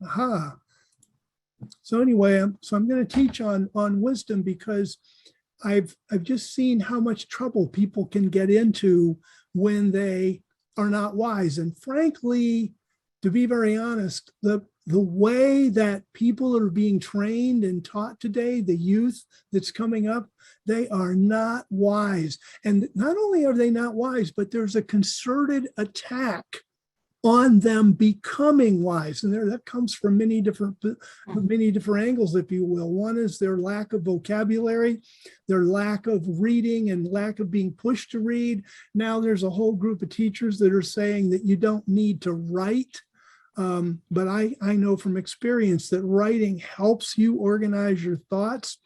Aha. So anyway, I'm going to teach on wisdom because I've just seen how much trouble people can get into when they are not wise. And frankly, to be very honest, the way that people are being trained and taught today, the youth that's coming up, they are not wise. And not only are they not wise, but there's a concerted attack on them becoming wise. And that comes from many different angles, if you will. One is their lack of vocabulary, their lack of reading and lack of being pushed to read. Now there's a whole group of teachers that are saying that you don't need to write. But I know from experience that writing helps you organize your thoughts.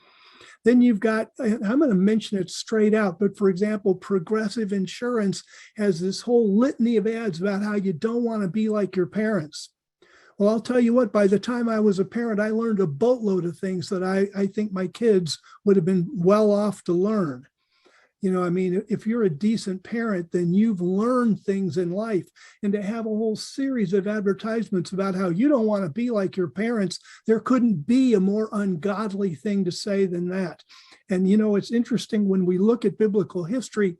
Then you've got, I'm going to mention it straight out, but for example, Progressive Insurance has this whole litany of ads about how you don't want to be like your parents. Well, I'll tell you what, by the time I was a parent, I learned a boatload of things that I think my kids would have been well off to learn. You know, I mean, if you're a decent parent, then you've learned things in life. And to have a whole series of advertisements about how you don't want to be like your parents, there couldn't be a more ungodly thing to say than that. And, you know, it's interesting when we look at biblical history,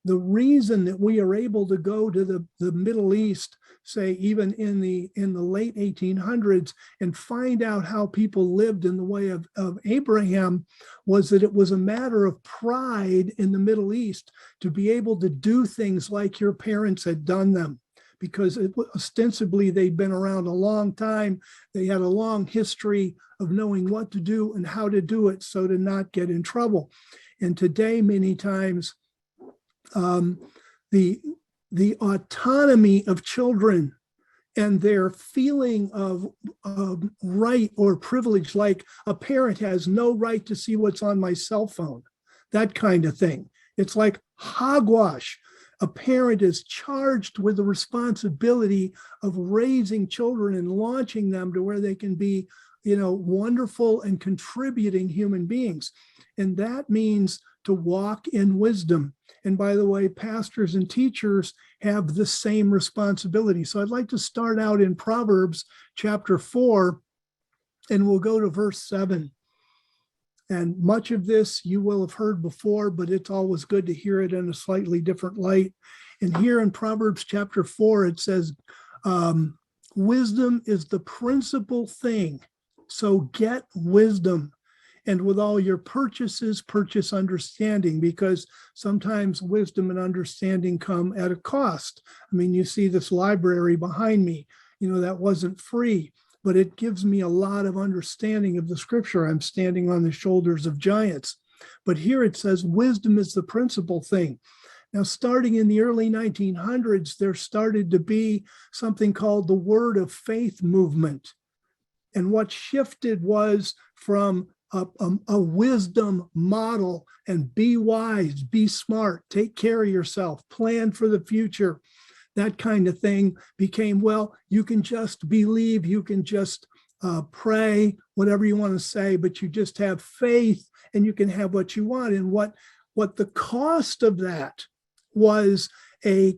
the reason that we are able to go to the Middle East, say even in the late 1800s, and find out how people lived in the way of Abraham, was that it was a matter of pride in the Middle East to be able to do things like your parents had done them, because ostensibly they'd been around a long time. They had a long history of knowing what to do and how to do it so to not get in trouble. And today, many times, the autonomy of children and their feeling of right or privilege, like a parent has no right to see what's on my cell phone, that kind of thing. It's like hogwash. A parent is charged with the responsibility of raising children and launching them to where they can be, you know, wonderful and contributing human beings. And that means to walk in wisdom. And by the way, pastors and teachers have the same responsibility. So I'd like to start out in Proverbs chapter 4, and we'll go to verse 7. And much of this you will have heard before, but it's always good to hear it in a slightly different light. And here in Proverbs chapter 4, it says, wisdom is the principal thing. So get wisdom. And with all your purchases, purchase understanding, because sometimes wisdom and understanding come at a cost. I mean, you see this library behind me, you know, that wasn't free, but it gives me a lot of understanding of the scripture. I'm standing on the shoulders of giants. But here it says wisdom is the principal thing. Now, starting in the early 1900s, there started to be something called the Word of Faith movement. And what shifted was from a wisdom model and be wise, be smart, take care of yourself, plan for the future. That kind of thing became, well, you can just believe, you can just pray, whatever you want to say, but you just have faith and you can have what you want. And what the cost of that was I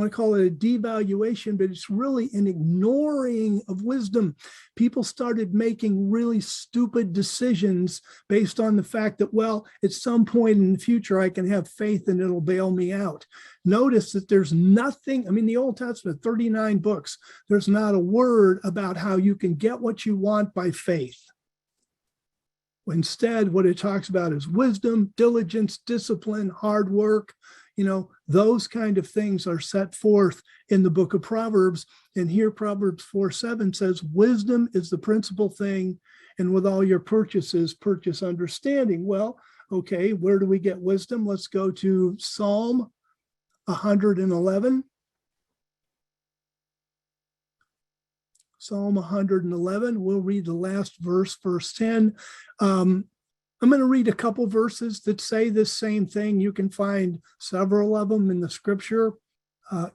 want to call it a devaluation, but it's really an ignoring of wisdom. People started making really stupid decisions based on the fact that, well, at some point in the future, I can have faith and it'll bail me out. Notice that there's nothing, I mean, the Old Testament, 39 books, there's not a word about how you can get what you want by faith. Instead, what it talks about is wisdom, diligence, discipline, hard work. You know, those kind of things are set forth in the book of Proverbs. And here Proverbs 4:7 says, wisdom is the principal thing, and with all your purchases, purchase understanding. Well, okay, where do we get wisdom? Let's go to Psalm 111. Psalm 111, we'll read the last verse, verse 10. I'm going to read a couple verses that say this same thing. You can find several of them in the scripture.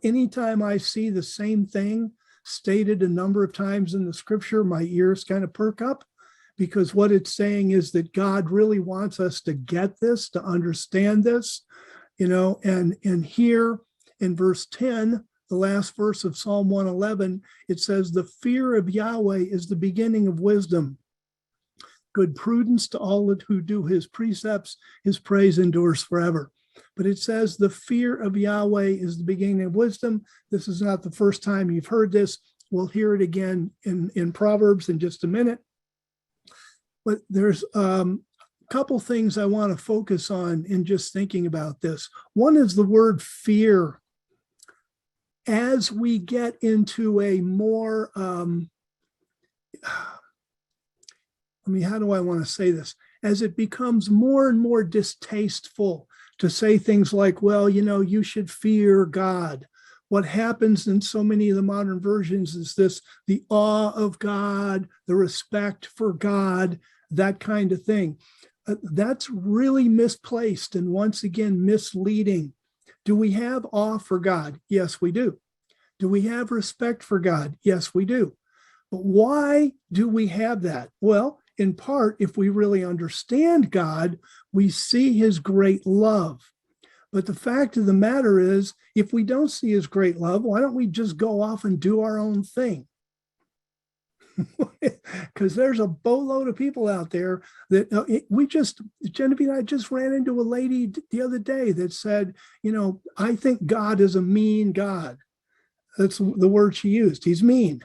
Anytime I see the same thing stated a number of times in the scripture, my ears kind of perk up, because what it's saying is that God really wants us to get this, to understand this, you know, and here in verse 10, the last verse of Psalm 111, it says, the fear of Yahweh is the beginning of wisdom. Good prudence to all who do his precepts, his praise endures forever. But it says the fear of Yahweh is the beginning of wisdom. This is not the first time you've heard this. We'll hear it again in Proverbs in just a minute. But there's a couple things I want to focus on in just thinking about this. One is the word fear. As we get into a more, how do I want to say this? As it becomes more and more distasteful to say things like, well, you should fear God. What happens in so many of the modern versions is the awe of God, the respect for God, that kind of thing. That's really misplaced and once again misleading. Do we have awe for God? Yes, we do. Do we have respect for God? Yes, we do. But why do we have that? Well, in part, if we really understand God, we see his great love. But the fact of the matter is, if we don't see his great love, why don't we just go off and do our own thing? Because there's a boatload of people out there that Genevieve and I just ran into a lady the other day that said, I think God is a mean God. That's the word she used. He's mean.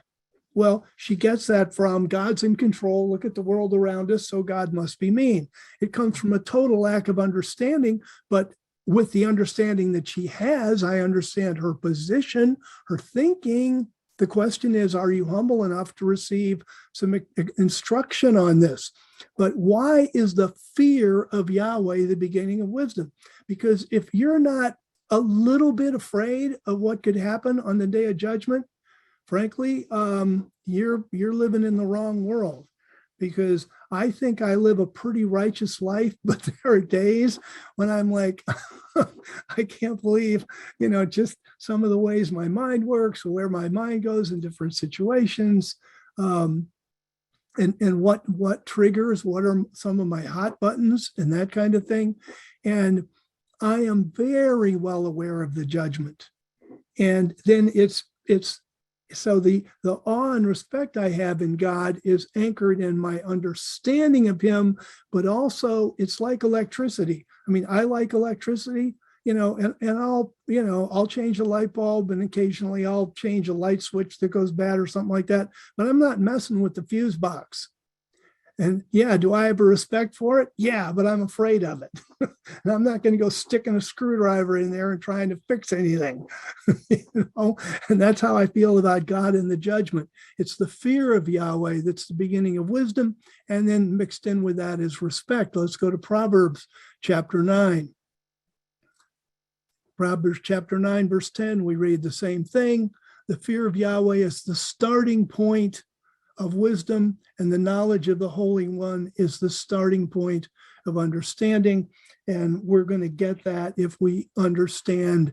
Well, she gets that from God's in control. Look at the world around us, so God must be mean. It comes from a total lack of understanding, but with the understanding that she has, I understand her position, her thinking. The question is, are you humble enough to receive some instruction on this? But why is the fear of Yahweh the beginning of wisdom? Because if you're not a little bit afraid of what could happen on the day of judgment, frankly, you're living in the wrong world. Because I think I live a pretty righteous life, but there are days when I'm like, I can't believe, just some of the ways my mind works, or where my mind goes in different situations, and what triggers, what are some of my hot buttons, and that kind of thing. And I am very well aware of the judgment. And then it's so the awe and respect I have in God is anchored in my understanding of him, but also it's like electricity. I like electricity, and I'll change a light bulb, and occasionally I'll change a light switch that goes bad or something like that, but I'm not messing with the fuse box. And yeah, do I have a respect for it? Yeah, but I'm afraid of it. And I'm not going to go sticking a screwdriver in there and trying to fix anything. And that's how I feel about God and the judgment. It's the fear of Yahweh that's the beginning of wisdom. And then mixed in with that is respect. Let's go to Proverbs chapter 9. Proverbs chapter 9, verse 10, we read the same thing. The fear of Yahweh is the starting point of wisdom, and the knowledge of the Holy One is the starting point of understanding. And we're going to get that if we understand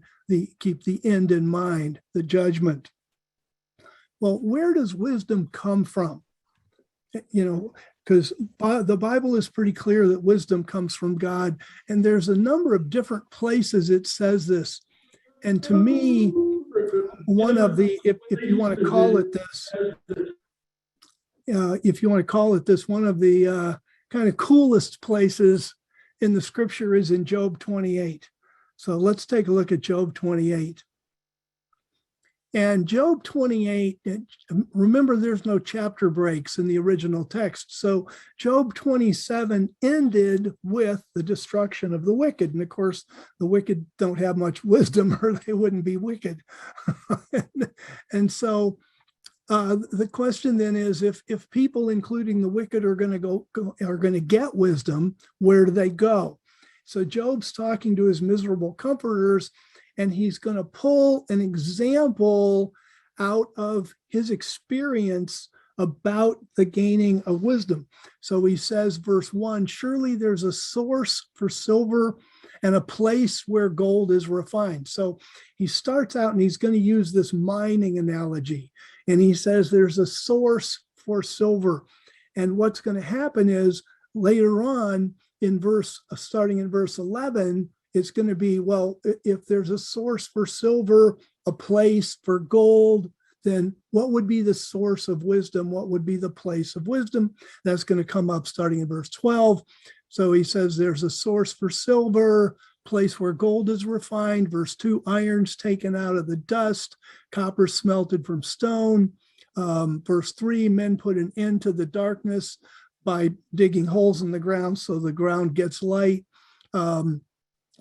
keep the end in mind, the judgment. Well, where does wisdom come from? Because the Bible is pretty clear that wisdom comes from God. And there's a number of different places it says this. And to me, one of the, if you want to call it this, one of the kind of coolest places in the scripture is in Job 28. So let's take a look at Job 28. And Job 28, remember there's no chapter breaks in the original text. So Job 27 ended with the destruction of the wicked. And of course, the wicked don't have much wisdom or they wouldn't be wicked. And so the question then is, if people, including the wicked, are going to get wisdom, where do they go? So Job's talking to his miserable comforters, and he's going to pull an example out of his experience about the gaining of wisdom. So he says, verse 1, surely there's a source for silver and a place where gold is refined. So he starts out and he's going to use this mining analogy. And he says there's a source for silver. And what's going to happen is later on in starting in verse 11, it's going to be, well, if there's a source for silver, a place for gold, then what would be the source of wisdom? What would be the place of wisdom? That's going to come up starting in verse 12. So he says there's a source for silver, place where gold is refined. Verse 2, iron's taken out of the dust, copper smelted from stone. Verse 3, men put an end to the darkness by digging holes in the ground so the ground gets light.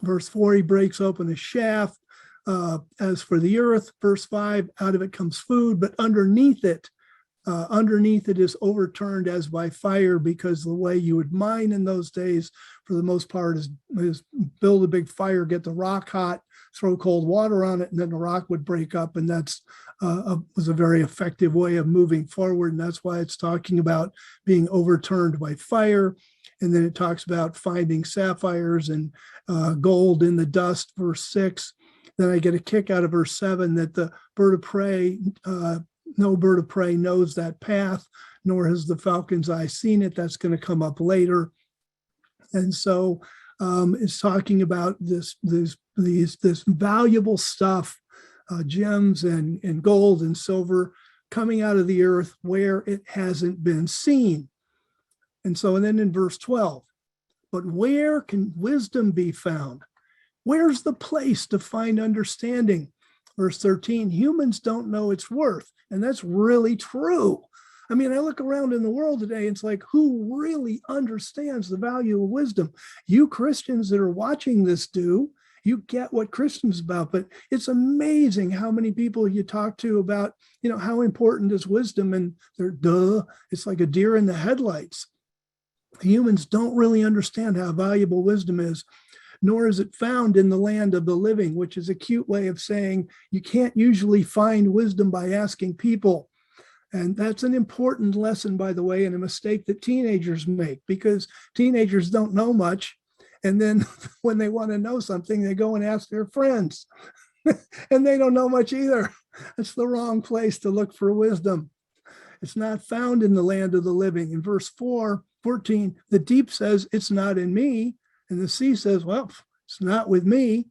Verse 4, he breaks open a shaft. As for the earth, verse 5, out of it comes food, but underneath it is overturned as by fire, because the way you would mine in those days, for the most part, is build a big fire, get the rock hot, throw cold water on it, and then the rock would break up. And that's was a very effective way of moving forward. And that's why it's talking about being overturned by fire. And then it talks about finding sapphires and gold in the dust, verse 6. Then I get a kick out of verse 7 that the bird of prey, no bird of prey knows that path, nor has the falcon's eye seen it. That's going to come up later. And so it's talking about this valuable stuff, gems and gold and silver coming out of the earth where it hasn't been seen. And then in verse 12, but where can wisdom be found? Where's the place to find understanding? Verse 13, humans don't know its worth. And that's really true. I mean, I look around in the world today, it's like, who really understands the value of wisdom? You Christians that are watching this do. You get what Christians about, but it's amazing how many people you talk to about, how important is wisdom, and they're, it's like a deer in the headlights. Humans don't really understand how valuable wisdom is, nor is it found in the land of the living, which is a cute way of saying you can't usually find wisdom by asking people. And that's an important lesson, by the way, and a mistake that teenagers make, because teenagers don't know much. And then when they want to know something, they go and ask their friends and they don't know much either. It's the wrong place to look for wisdom. It's not found in the land of the living. In verse 14, the deep says, it's not in me. And the sea says, well, it's not with me.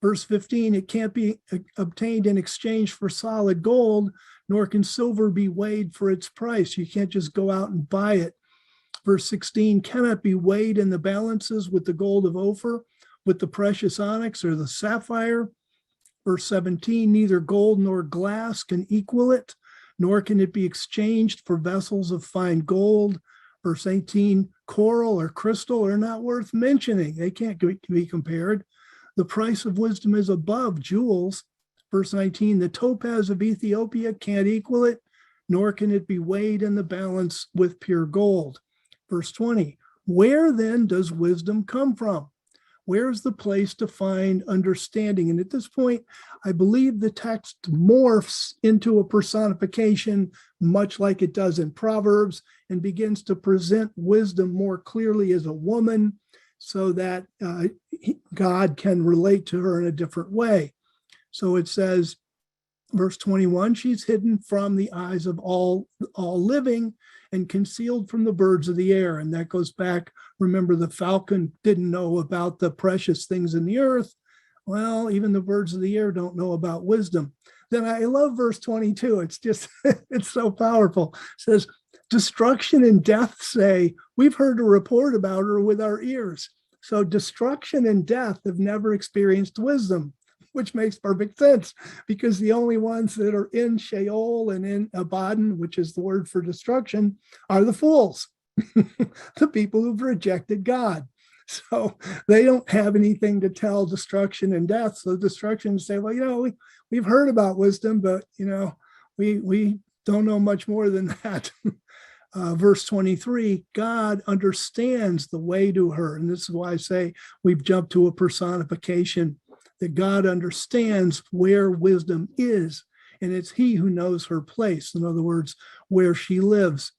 Verse 15, it can't be obtained in exchange for solid gold, nor can silver be weighed for its price. You can't just go out and buy it. Verse 16, cannot be weighed in the balances with the gold of Ophir, with the precious onyx or the sapphire. Verse 17, neither gold nor glass can equal it, nor can it be exchanged for vessels of fine gold. Verse 18, coral or crystal are not worth mentioning. They can't be compared. The price of wisdom is above jewels. Verse 19, the topaz of Ethiopia can't equal it, nor can it be weighed in the balance with pure gold. Verse 20, where then does wisdom come from? Where's the place to find understanding? And at this point, I believe the text morphs into a personification, much like it does in Proverbs, and begins to present wisdom more clearly as a woman, so that God can relate to her in a different way. So it says, verse 21, she's hidden from the eyes of all living and concealed from the birds of the air. And that goes back, remember, the falcon didn't know about the precious things in the earth. Well, even the birds of the air don't know about wisdom. Then I love verse 22. It's just, it's so powerful. It says, destruction and death say, we've heard a report about her with our ears. So destruction and death have never experienced wisdom, which makes perfect sense, because the only ones that are in Sheol and in Abaddon, which is the word for destruction, are the fools, the people who've rejected God. So they don't have anything to tell destruction and death. So destruction say, well, we've heard about wisdom, but, we don't know much more than that. Verse 23, God understands the way to her. And this is why I say we've jumped to a personification, that God understands where wisdom is, and it's he who knows her place. In other words, where she lives.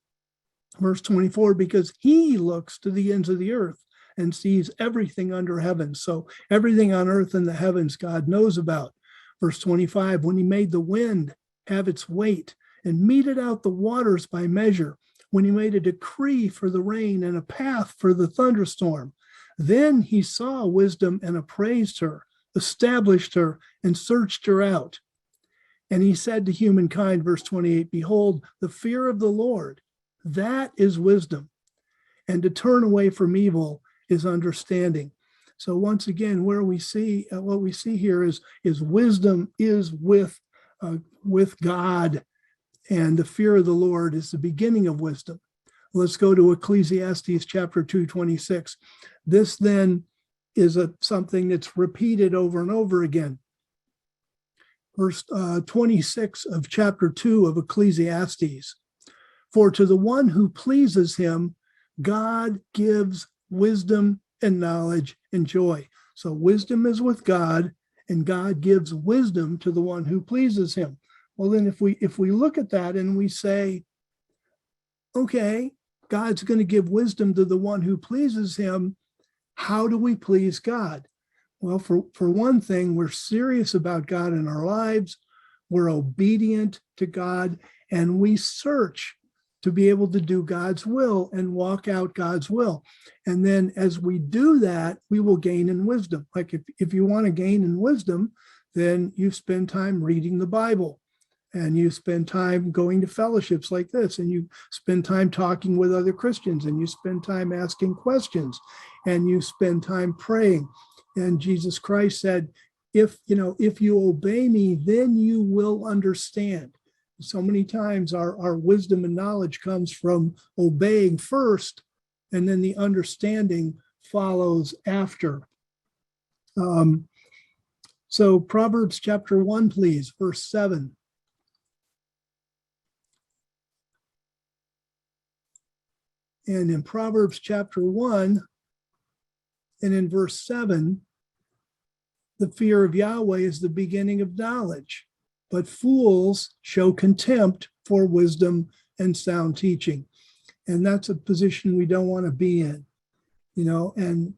Verse 24, because he looks to the ends of the earth and sees everything under heaven. So everything on earth and the heavens God knows about. Verse 25, when he made the wind have its weight and meted out the waters by measure, when he made a decree for the rain and a path for the thunderstorm. Then he saw wisdom and appraised her, established her, and searched her out. And he said to humankind, verse 28, behold, the fear of the Lord, that is wisdom. And to turn away from evil is understanding. So once again, where we see what we see here is wisdom is with God, and the fear of the Lord is the beginning of wisdom. Let's go to Ecclesiastes chapter 2:26. This then is something that's repeated over and over again. Verse 26 of chapter 2 of Ecclesiastes. For to the one who pleases him, God gives wisdom and knowledge and joy. So wisdom is with God, and God gives wisdom to the one who pleases him. Well, then if we look at that and we say, okay, God's going to give wisdom to the one who pleases him, how do we please God? Well, for one thing, we're serious about God in our lives, we're obedient to God, and we search to be able to do God's will and walk out God's will. And then as we do that, we will gain in wisdom. Like if you want to gain in wisdom, then you spend time reading the Bible, and you spend time going to fellowships like this, and you spend time talking with other Christians, and you spend time asking questions, and you spend time praying. And Jesus Christ said, if you obey me, then you will understand. So many times our wisdom and knowledge comes from obeying first, and then the understanding follows after. So Proverbs chapter 1, please, verse 7. And in Proverbs chapter 1, and in verse 7, the fear of Yahweh is the beginning of knowledge, but fools show contempt for wisdom and sound teaching. And that's a position we don't want to be in, and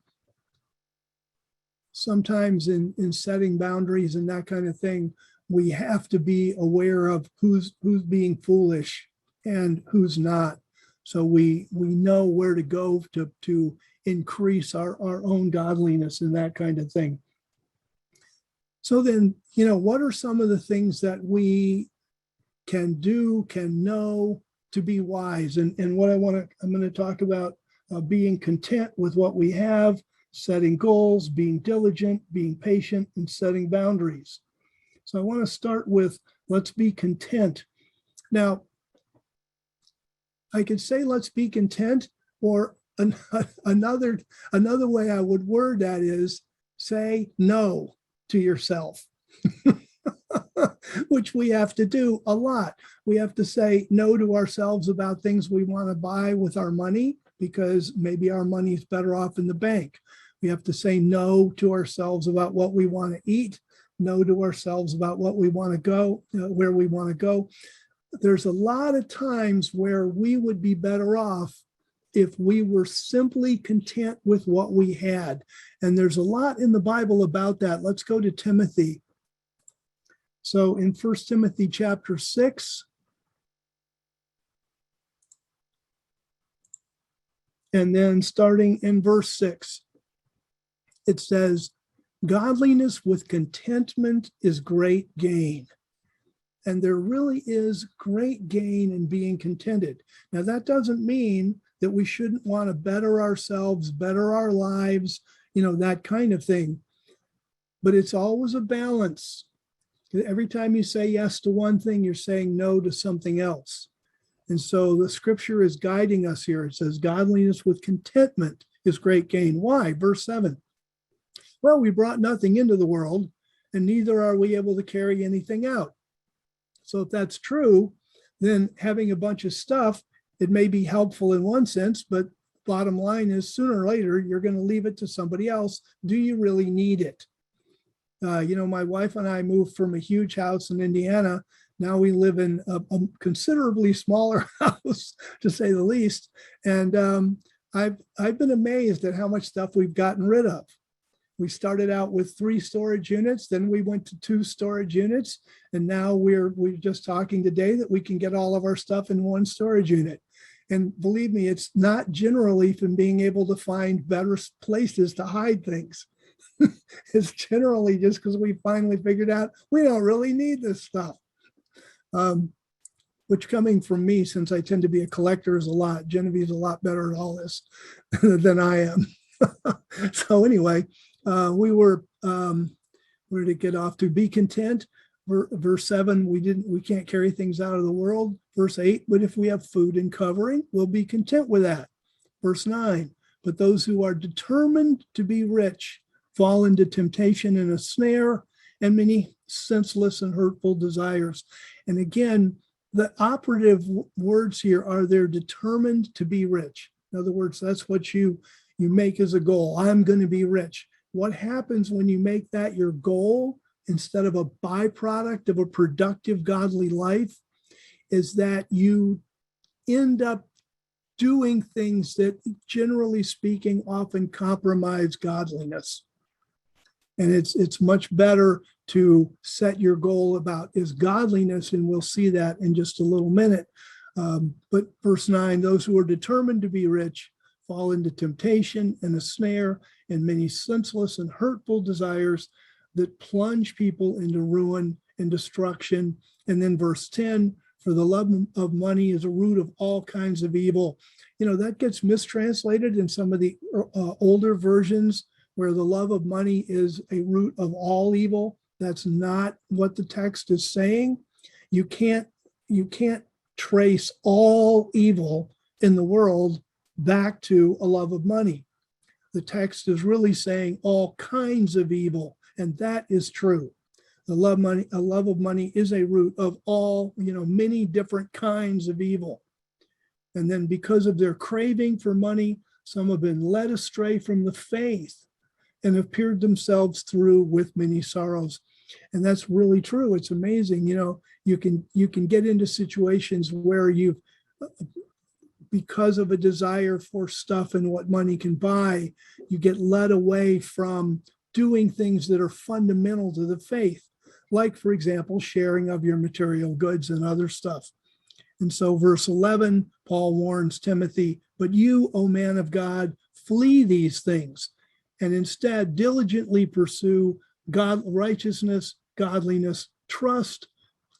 sometimes in setting boundaries and that kind of thing, we have to be aware of who's being foolish and who's not. So we know where to go to increase our own godliness and that kind of thing. So then, what are some of the things that we can do, can know to be wise? And what I'm going to talk about being content with what we have, setting goals, being diligent, being patient, and setting boundaries. So I want to start with, let's be content. Now, I could say let's be content, or another way I would word that is say no to yourself, which we have to do a lot. We have to say no to ourselves about things we want to buy with our money, because maybe our money is better off in the bank. We have to say no to ourselves about what we want to eat, no to ourselves about what we want to go, where we want to go. There's a lot of times where we would be better off if we were simply content with what we had. And there's a lot in the Bible about that. Let's go to Timothy. So in 1 Timothy chapter 6, and then starting in verse 6, it says, godliness with contentment is great gain. And there really is great gain in being contented. Now, that doesn't mean that we shouldn't want to better ourselves, better our lives, that kind of thing. But it's always a balance. Every time you say yes to one thing, you're saying no to something else. And so the scripture is guiding us here. It says, godliness with contentment is great gain. Why? Verse 7. Well, we brought nothing into the world, and neither are we able to carry anything out. So if that's true, then having a bunch of stuff, it may be helpful in one sense, but bottom line is sooner or later, you're going to leave it to somebody else. Do you really need it? My wife and I moved from a huge house in Indiana. Now we live in a considerably smaller house, to say the least. And I've been amazed at how much stuff we've gotten rid of. We started out with 3 storage units, then we went to 2 storage units, and now we're just talking today that we can get all of our stuff in 1 storage unit. And believe me, it's not generally from being able to find better places to hide things. It's generally just because we finally figured out we don't really need this stuff. Which coming from me, since I tend to be a collector, is a lot. Genevieve's a lot better at all this than I am. So anyway, we were, where did it get off to? Be content. Verse 7, we can't carry things out of the world. Verse 8, but if we have food and covering, we'll be content with that. Verse 9, but those who are determined to be rich fall into temptation and a snare and many senseless and hurtful desires. And again, the operative words here are they're determined to be rich. In other words, that's what you make as a goal. I'm going to be rich. What happens when you make that your goal instead of a byproduct of a productive, godly life is that you end up doing things that, generally speaking, often compromise godliness. And it's much better to set your goal about is godliness, and we'll see that in just a little minute. But verse 9, those who are determined to be rich fall into temptation and a snare and many senseless and hurtful desires that plunge people into ruin and destruction. And then verse 10, for the love of money is a root of all kinds of evil. You know, that gets mistranslated in some of the older versions where the love of money is a root of all evil. That's not what the text is saying. You can't trace all evil in the world back to a love of money. The text is really saying all kinds of evil, and that is true. A love of money is a root of all, many different kinds of evil. And then because of their craving for money, some have been led astray from the faith and have pierced themselves through with many sorrows. And that's really true. It's amazing. You can get into situations where because of a desire for stuff and what money can buy, you get led away from doing things that are fundamental to the faith, like, for example, sharing of your material goods and other stuff. And so verse 11, Paul warns Timothy, but you, O man of God, flee these things, and instead diligently pursue God, righteousness, godliness, trust,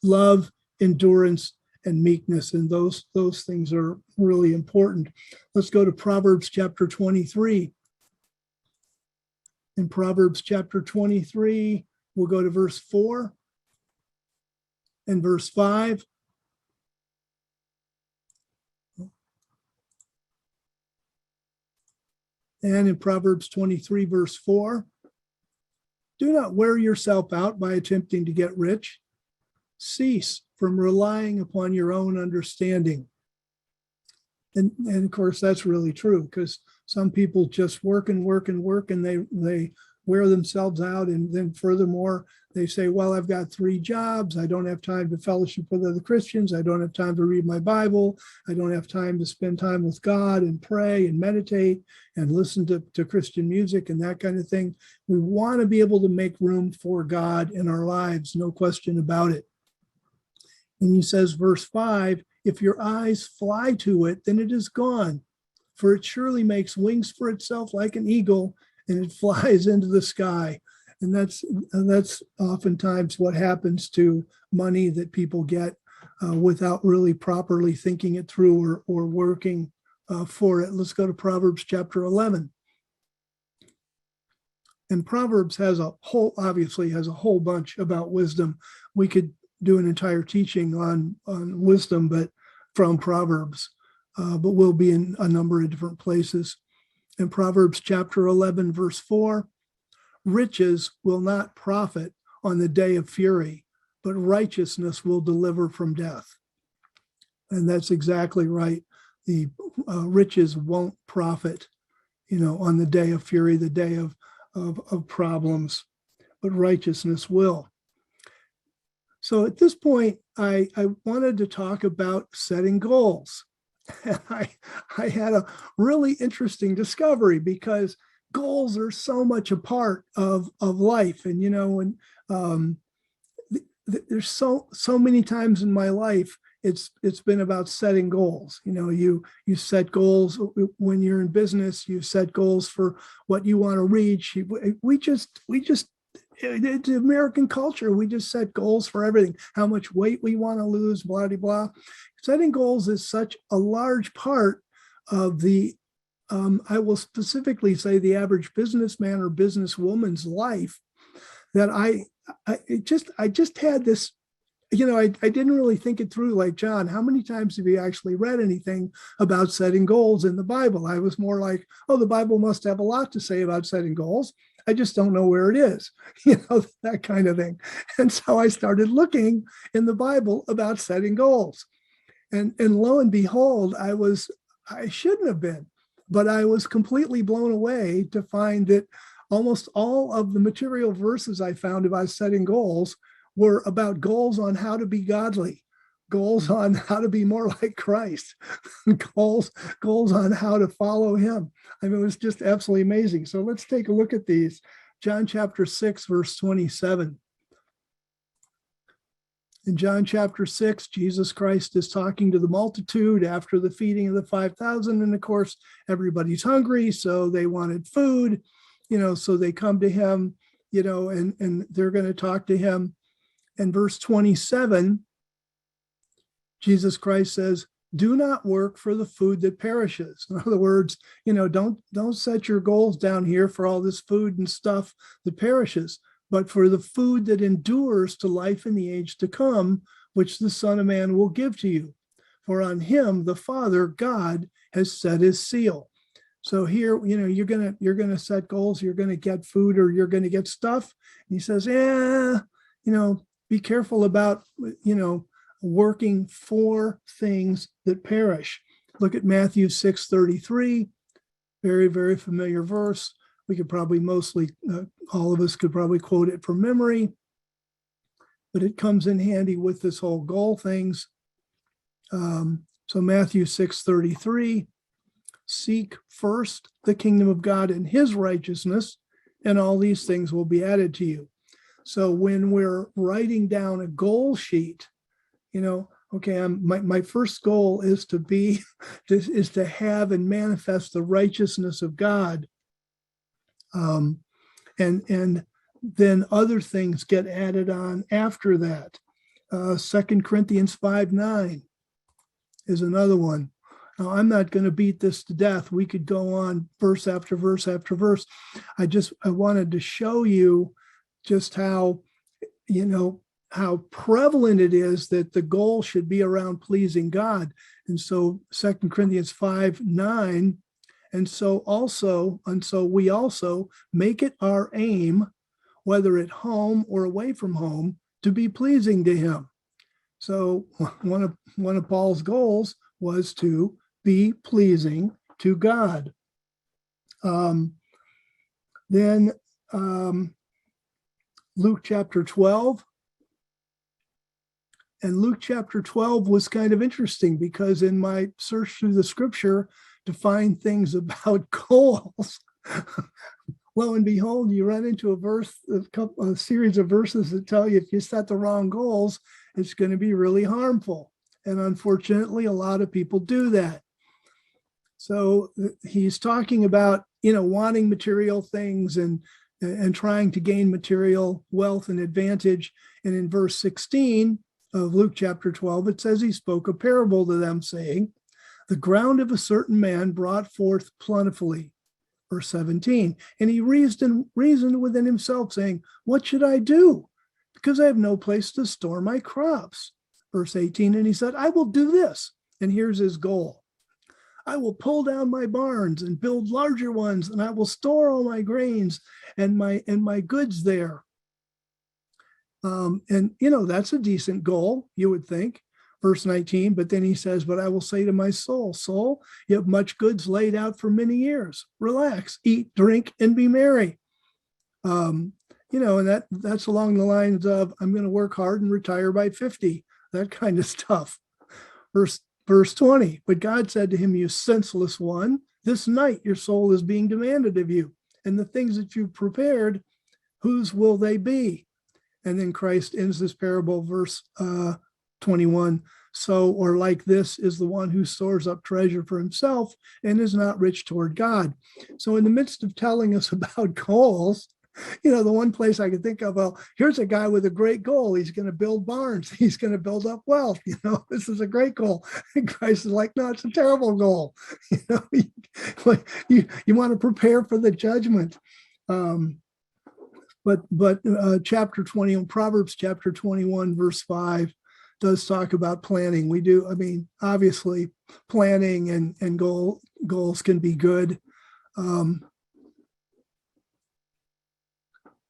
love, endurance, and meekness. And those things are really important. Let's go to Proverbs chapter 23. In Proverbs chapter 23, we'll go to verse 4 and verse 5. And in Proverbs 23, verse 4, do not wear yourself out by attempting to get rich. Cease from relying upon your own understanding. And of course, that's really true, because some people just work and work and work, and they wear themselves out. And then furthermore, they say, well, I've got 3 jobs. I don't have time to fellowship with other Christians. I don't have time to read my Bible. I don't have time to spend time with God and pray and meditate and listen to Christian music and that kind of thing. We want to be able to make room for God in our lives, no question about it. And he says, verse 5, if your eyes fly to it, then it is gone, for it surely makes wings for itself like an eagle, and it flies into the sky. And that's oftentimes what happens to money that people get without really properly thinking it through or working for it. Let's go to Proverbs chapter 11. And Proverbs obviously has a whole bunch about wisdom. We could do an entire teaching on wisdom, but from Proverbs, but we'll be in a number of different places. In Proverbs chapter 11, verse 4, riches will not profit on the day of fury, but righteousness will deliver from death. And that's exactly right. The riches won't profit, on the day of fury, the day of problems, but righteousness will. So at this point, I wanted to talk about setting goals. And I had a really interesting discovery, because goals are so much a part of life. And, there's so many times in my life, it's been about setting goals. You set goals when you're in business. You set goals for what you want to reach. We just it's American culture. We just set goals for everything. How much weight we want to lose, blah blah blah. Setting goals is such a large part of the I will specifically say the average businessman or businesswoman's life, that I just had this, I didn't really think it through. Like, John, how many times have you actually read anything about setting goals in the Bible? I was more like, oh, the Bible must have a lot to say about setting goals. I just don't know where it is, that kind of thing. And so I started looking in the Bible about setting goals. And lo and behold, I shouldn't have been, but I was completely blown away to find that almost all of the material verses I found about setting goals were about goals on how to be godly, goals on how to be more like Christ, goals on how to follow him. I mean, it was just absolutely amazing. So let's take a look at these. John chapter 6, verse 27. In John chapter 6, Jesus Christ is talking to the multitude after the feeding of the 5,000. And of course, everybody's hungry, so they wanted food, so they come to him, and they're going to talk to him. And verse 27, Jesus Christ says, do not work for the food that perishes. In other words, don't set your goals down here for all this food and stuff that perishes, but for the food that endures to life in the age to come, which the Son of Man will give to you. For on him, the Father, God, has set his seal. So here, you're gonna set goals, you're gonna get food or you're gonna get stuff. And he says, be careful about, working for things that perish. Look at Matthew 6:33, very, very familiar verse. We could probably all of us could probably quote it from memory, but it comes in handy with this whole goal things. So Matthew 6:33, seek first the kingdom of God and his righteousness, and all these things will be added to you. So when we're writing down a goal sheet, okay, my first goal is to have and manifest the righteousness of God. And then other things get added on after that. 2 Corinthians 5:9 is another one. Now, I'm not going to beat this to death. We could go on verse after verse after verse. I wanted to show you just how prevalent it is that the goal should be around pleasing God. And so 2 Corinthians 5:9, and so we also make it our aim, whether at home or away from home, to be pleasing to him. So one of Paul's goals was to be pleasing to God. Then Luke chapter 12. And Luke chapter 12 was kind of interesting because in my search through the scripture to find things about goals, lo and behold, you run into a series of verses that tell you if you set the wrong goals, it's going to be really harmful. And unfortunately, a lot of people do that. So he's talking about, wanting material things and trying to gain material wealth and advantage. And in verse 16 of Luke chapter 12, it says he spoke a parable to them saying, the ground of a certain man brought forth plentifully. Verse 17, and he reasoned within himself saying, what should I do? Because I have no place to store my crops. Verse 18, and he said, I will do this. And here's his goal. I will pull down my barns and build larger ones, and I will store all my grains and my goods there. That's a decent goal, you would think. Verse 19, but then he says, but I will say to my soul, you have much goods laid out for many years. Relax, eat, drink, and be merry. And that's along the lines of, I'm going to work hard and retire by 50, that kind of stuff. Verse 20, but God said to him, you senseless one, this night your soul is being demanded of you, and the things that you've prepared, whose will they be? And then Christ ends this parable, verse 21. So, or like this is the one who stores up treasure for himself and is not rich toward God. So in the midst of telling us about goals, the one place I could think of, well, here's a guy with a great goal. He's going to build barns. He's going to build up wealth. This is a great goal. And Christ is like, no, it's a terrible goal. You want to prepare for the judgment. But chapter 20, Proverbs chapter 21, verse 5 does talk about planning. We do, obviously planning and goals can be good.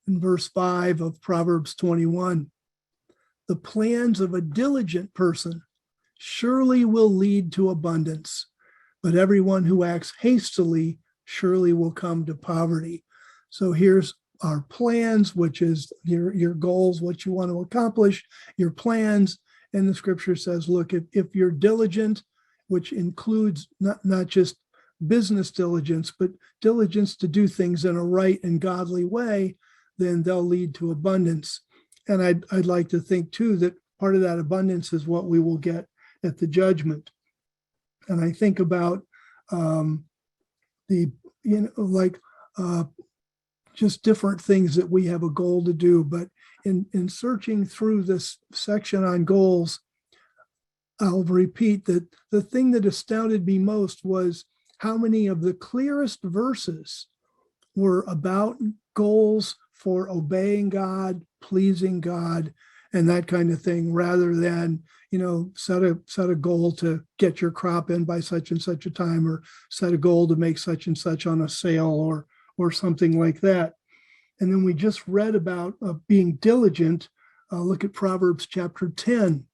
In verse 5 of Proverbs 21, the plans of a diligent person surely will lead to abundance, but everyone who acts hastily surely will come to poverty. So here's our plans, which is your goals, what you want to accomplish, your plans. And the scripture says, look, if you're diligent, which includes not just business diligence, but diligence to do things in a right and godly way, then they'll lead to abundance. And I'd like to think too that part of that abundance is what we will get at the judgment. And I think about just different things that we have a goal to do. But in searching through this section on goals, I'll repeat that the thing that astounded me most was how many of the clearest verses were about goals for obeying God, pleasing God, and that kind of thing, rather than, set a goal to get your crop in by such and such a time, or set a goal to make such and such on a sale, or something like that. And then we just read about being diligent. Look at Proverbs chapter 10.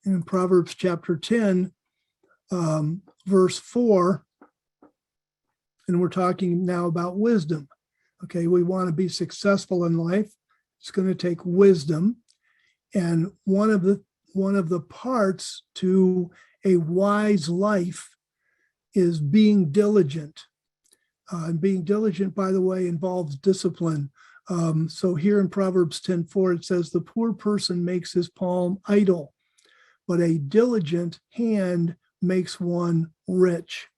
And in Proverbs chapter 10, verse 4, and we're talking now about wisdom. Okay, we want to be successful in life. It's going to take wisdom. And one of the parts to a wise life is being diligent. And being diligent, by the way, involves discipline. So here in Proverbs 10:4, it says, the poor person makes his palm idle, but a diligent hand makes one rich.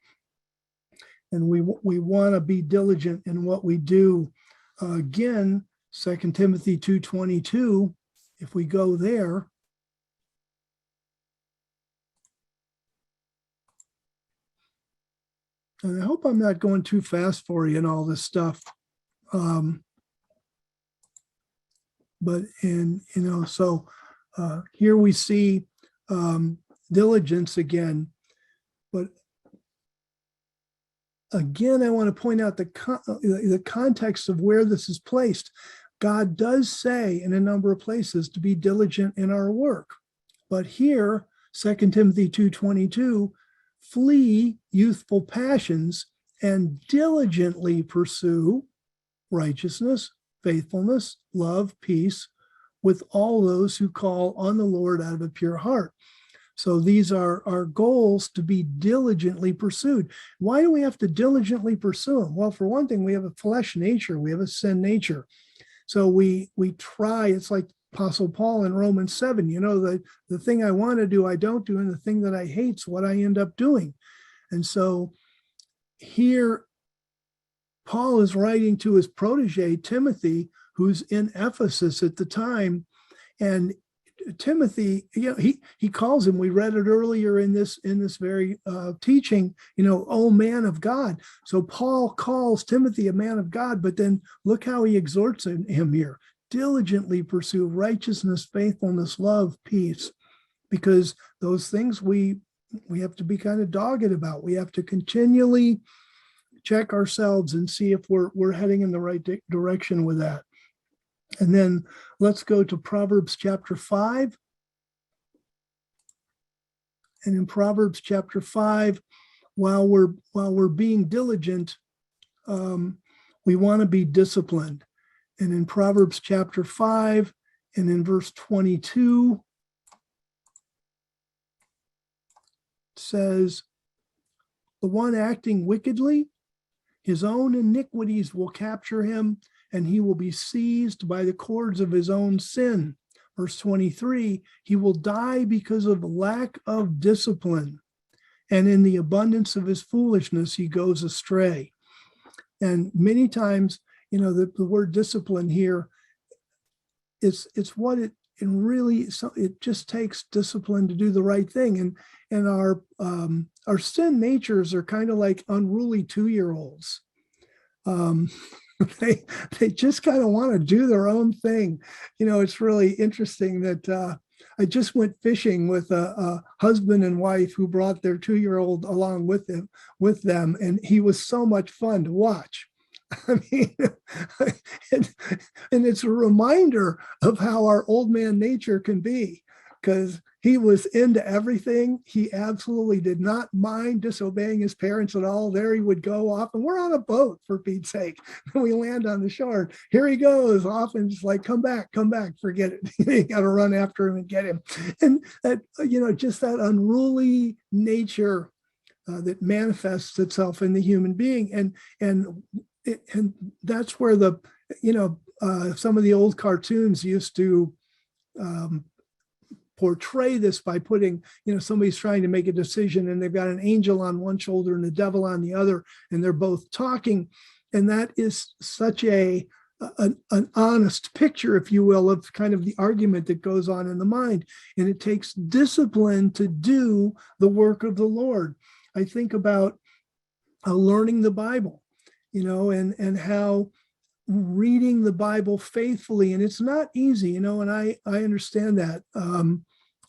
And we want to be diligent in what we do. Again, 2 Timothy 2:22, if we go there, and I hope I'm not going too fast for you and all this stuff. But here we see diligence again. But again, I want to point out the context of where this is placed. God does say in a number of places to be diligent in our work. But here, 2 Timothy 2:22, flee youthful passions and diligently pursue righteousness, faithfulness, love, peace with all those who call on the Lord out of a pure heart. So these are our goals to be diligently pursued. Why do we have to diligently pursue them? Well, for one thing, we have a flesh nature. We have a sin nature. So we try, it's like Apostle Paul in Romans 7, the thing I want to do, I don't do, and the thing that I hate is what I end up doing. And so here, Paul is writing to his protege, Timothy, who's in Ephesus at the time. And Timothy, he calls him, we read it earlier in this very teaching, oh man of God. So Paul calls Timothy a man of God, but then look how he exhorts him here. Diligently pursue righteousness, faithfulness, love, peace, because those things we have to be kind of dogged about. We have to continually check ourselves and see if we're heading in the right direction with that. And then let's go to Proverbs chapter 5. And in Proverbs chapter 5, while we're being diligent, we want to be disciplined. And in Proverbs chapter 5 and in verse 22, it says, the one acting wickedly, his own iniquities will capture him, and he will be seized by the cords of his own sin. verse 23, he will die because of lack of discipline. And in the abundance of his foolishness, he goes astray. And many times, the word discipline here, it's what it really, so it just takes discipline to do the right thing. And our sin natures are kind of like unruly 2-year-olds. They just kind of want to do their own thing. It's really interesting that I just went fishing with a husband and wife who brought their 2-year-old along with them, and he was so much fun to watch. I mean, and it's a reminder of how our old man nature can be, because he was into everything. He absolutely did not mind disobeying his parents at all. There he would go off, and we're on a boat, for Pete's sake. And we land on the shore. Here he goes off, and just like, come back, forget it. You got to run after him and get him. And that, just that unruly nature that manifests itself in the human being. And that's where some of the old cartoons used to portray this by putting, somebody's trying to make a decision and they've got an angel on one shoulder and the devil on the other, and they're both talking. And that is such an honest picture, if you will, of kind of the argument that goes on in the mind. And it takes discipline to do the work of the Lord. I think about learning the Bible, and how reading the Bible faithfully, and it's not easy, and I understand that.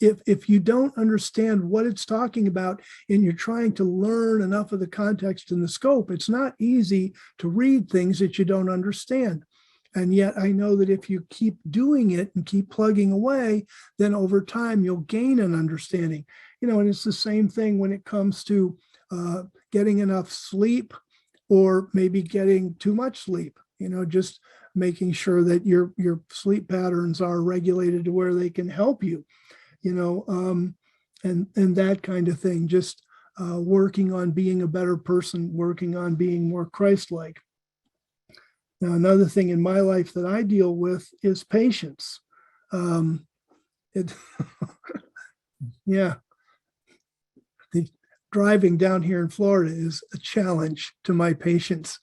If you don't understand what it's talking about and you're trying to learn enough of the context and the scope, it's not easy to read things that you don't understand. And yet I know that if you keep doing it and keep plugging away, then over time you'll gain an understanding. And it's the same thing when it comes to getting enough sleep, or maybe getting too much sleep, just making sure that your sleep patterns are regulated to where they can help you, and that kind of thing. Just working on being a better person, working on being more Christ-like. Now, another thing in my life that I deal with is patience. Yeah. Driving down here in Florida is a challenge to my patience.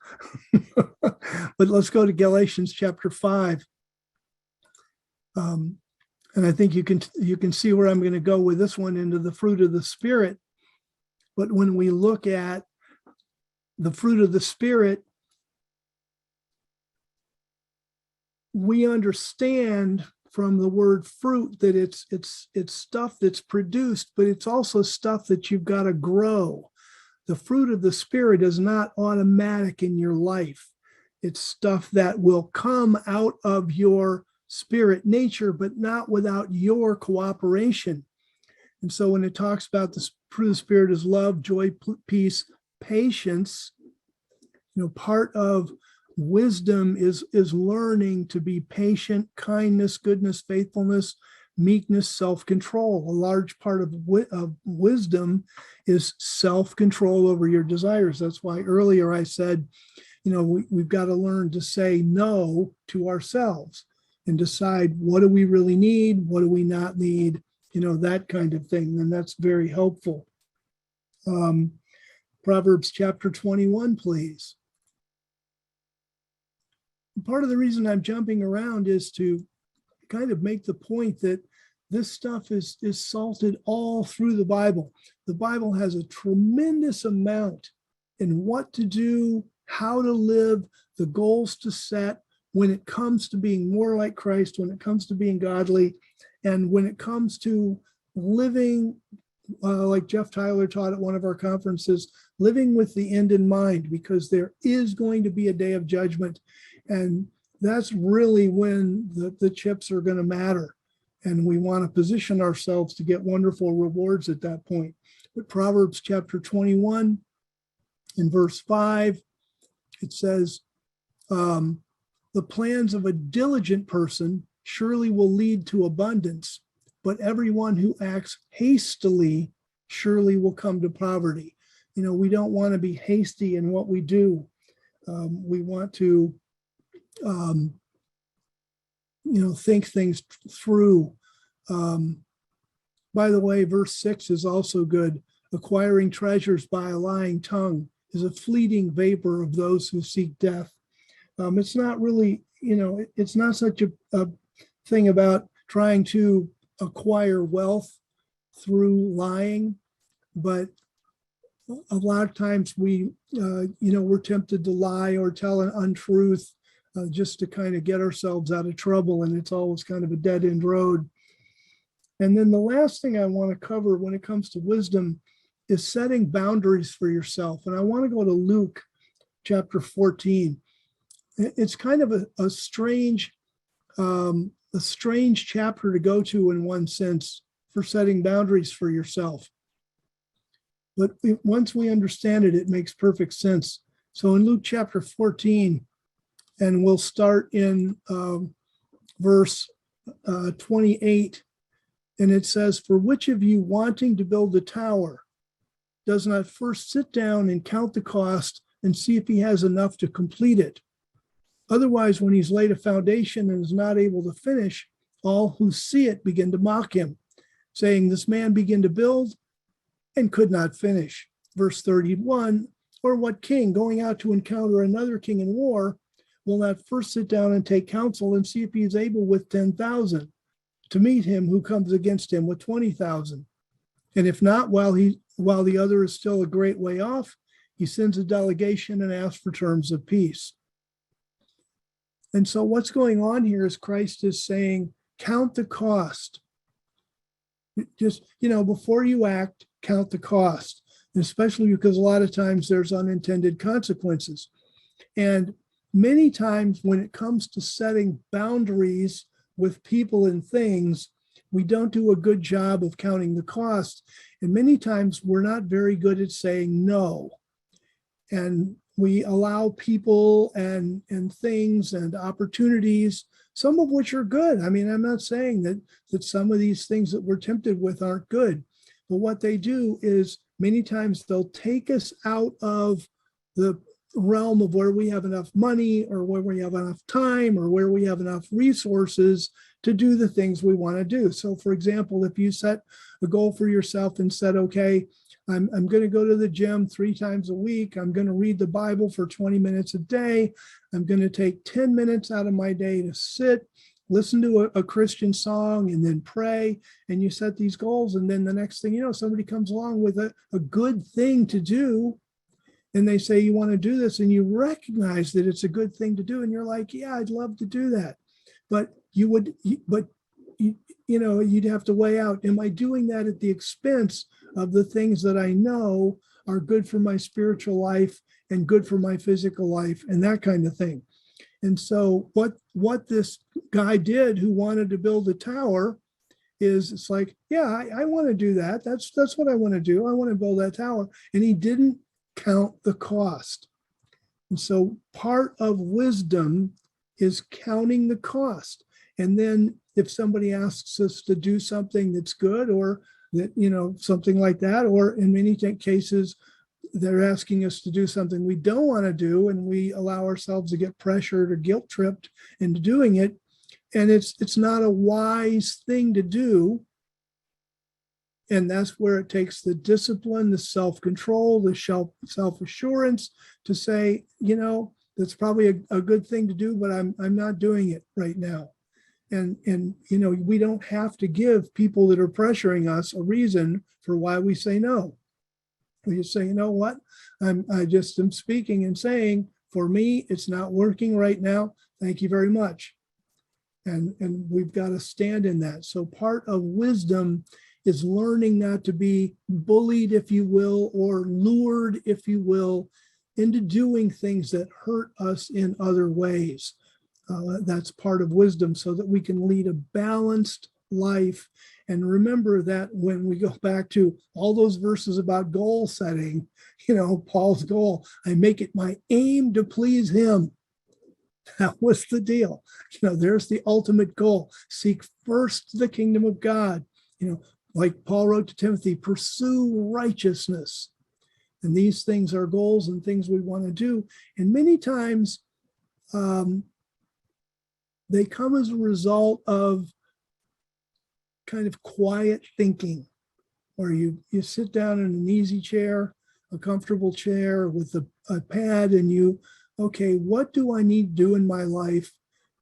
But let's go to Galatians chapter 5. And I think you can see where I'm going to go with this one, into the fruit of the Spirit. But when we look at the fruit of the Spirit, we understand from the word fruit that it's stuff that's produced, but it's also stuff that you've got to grow. The fruit of the Spirit is not automatic in your life. It's stuff that will come out of your spirit nature, but not without your cooperation. And so when it talks about the fruit of the Spirit is love, joy, peace, patience, part of wisdom is learning to be patient, kindness, goodness, faithfulness, meekness, self-control. A large part of wisdom is self-control over your desires. That's why earlier I said, we've got to learn to say no to ourselves and decide, what do we really need? What do we not need? That kind of thing. And that's very helpful. Proverbs chapter 21, please. Part of the reason I'm jumping around is to kind of make the point that this stuff is salted all through the Bible. The Bible has a tremendous amount in what to do, how to live, the goals to set when it comes to being more like Christ, when it comes to being godly, and when it comes to living, like Jeff Tyler taught at one of our conferences, living with the end in mind, because there is going to be a day of judgment. And that's really when the chips are going to matter. And we want to position ourselves to get wonderful rewards at that point. But Proverbs chapter 21, in verse 5, it says, the plans of a diligent person surely will lead to abundance, but everyone who acts hastily surely will come to poverty. We don't want to be hasty in what we do. We want to think things through. By the way, verse 6 is also good. Acquiring treasures by a lying tongue is a fleeting vapor of those who seek death. It's not really, it's not such a thing about trying to acquire wealth through lying, but a lot of times we're tempted to lie or tell an untruth just to kind of get ourselves out of trouble, and it's always kind of a dead end road. And then the last thing I want to cover when it comes to wisdom is setting boundaries for yourself. And I want to go to Luke chapter 14. It's kind of a strange chapter to go to in one sense for setting boundaries for yourself. But once we understand it, it makes perfect sense. So in Luke chapter 14, and we'll start in verse 28, and it says, "For which of you wanting to build a tower does not first sit down and count the cost and see if he has enough to complete it? Otherwise, when he's laid a foundation and is not able to finish, all who see it begin to mock him, saying, 'This man began to build and could not finish.'" Verse 31, "Or what king going out to encounter another king in war will not first sit down and take counsel and see if he is able with 10,000 to meet him who comes against him with 20,000? And if not, while the other is still a great way off, he sends a delegation and asks for terms of peace." And so what's going on here is Christ is saying, count the cost. Just, before you act, count the cost, and especially because a lot of times there's unintended consequences. And many times when it comes to setting boundaries with people and things, we don't do a good job of counting the cost. And many times we're not very good at saying no. And we allow people and things and opportunities, some of which are good. I mean, I'm not saying that some of these things that we're tempted with aren't good, but what they do is many times they'll take us out of the realm of where we have enough money or where we have enough time or where we have enough resources to do the things we want to do. So for example, if you set a goal for yourself and said, okay, I'm going to go to the gym 3 times a week. I'm going to read the Bible for 20 minutes a day. I'm going to take 10 minutes out of my day to sit, listen to a Christian song, and then pray. And you set these goals. And then the next thing you know, somebody comes along with a good thing to do. And they say, you want to do this, and you recognize that it's a good thing to do. And you're like, yeah, I'd love to do that. But you'd have to weigh out, am I doing that at the expense of the things that I know are good for my spiritual life and good for my physical life and that kind of thing? And so what this guy did who wanted to build a tower is, it's like, yeah, I want to do that. That's what I want to do. I want to build that tower. And he didn't count the cost. And so part of wisdom is counting the cost. And then if somebody asks us to do something that's good, or that, something like that, or in many cases, they're asking us to do something we don't want to do, and we allow ourselves to get pressured or guilt tripped into doing it, and it's not a wise thing to do. And that's where it takes the discipline, the self-control, the self-assurance to say, that's probably a good thing to do, but I'm not doing it right now. And we don't have to give people that are pressuring us a reason for why we say no. We just say, you know what, I just am speaking and saying, for me, it's not working right now. Thank you very much. And we've got to stand in that. So part of wisdom is learning not to be bullied, if you will, or lured, if you will, into doing things that hurt us in other ways. That's part of wisdom, so that we can lead a balanced life. And remember that when we go back to all those verses about goal setting, Paul's goal, I make it my aim to please him. That was the deal. There's the ultimate goal. Seek first the kingdom of God. Like Paul wrote to Timothy, pursue righteousness. And these things are goals and things we want to do. And many times, they come as a result of kind of quiet thinking, where you sit down in an easy chair, a comfortable chair with a pad, and okay, what do I need to do in my life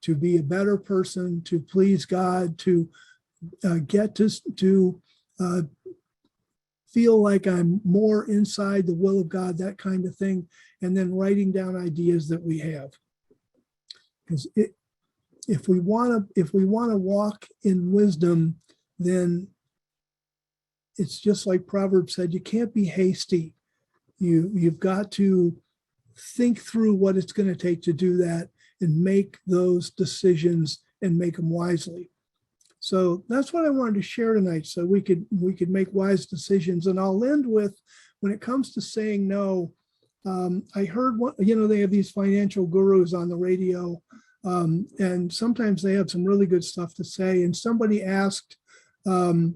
to be a better person, to please God, to get to feel like I'm more inside the will of God, that kind of thing, and then writing down ideas that we have. Because if we want to walk in wisdom, then it's just like Proverbs said, you can't be hasty. You've got to think through what it's going to take to do that and make those decisions and make them wisely. So that's what I wanted to share tonight, so we could make wise decisions. And I'll end with, when it comes to saying no, I heard they have these financial gurus on the radio, and sometimes they have some really good stuff to say. And somebody asked one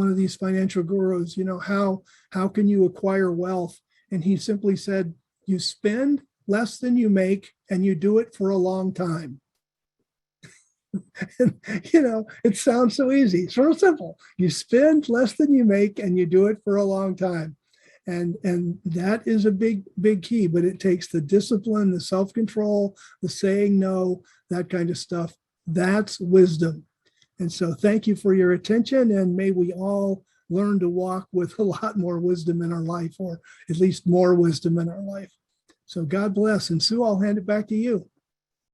of these financial gurus, how can you acquire wealth? And he simply said, you spend less than you make, and you do it for a long time. And, it sounds so easy, it's real simple. You spend less than you make, and you do it for a long time. And that is a big key, but it takes the discipline, the self-control, the saying no, that kind of stuff. That's wisdom. And so thank you for your attention, and may we all learn to walk with a lot more wisdom in our life, or at least more wisdom in our life. So God bless. And Sue, I'll hand it back to you.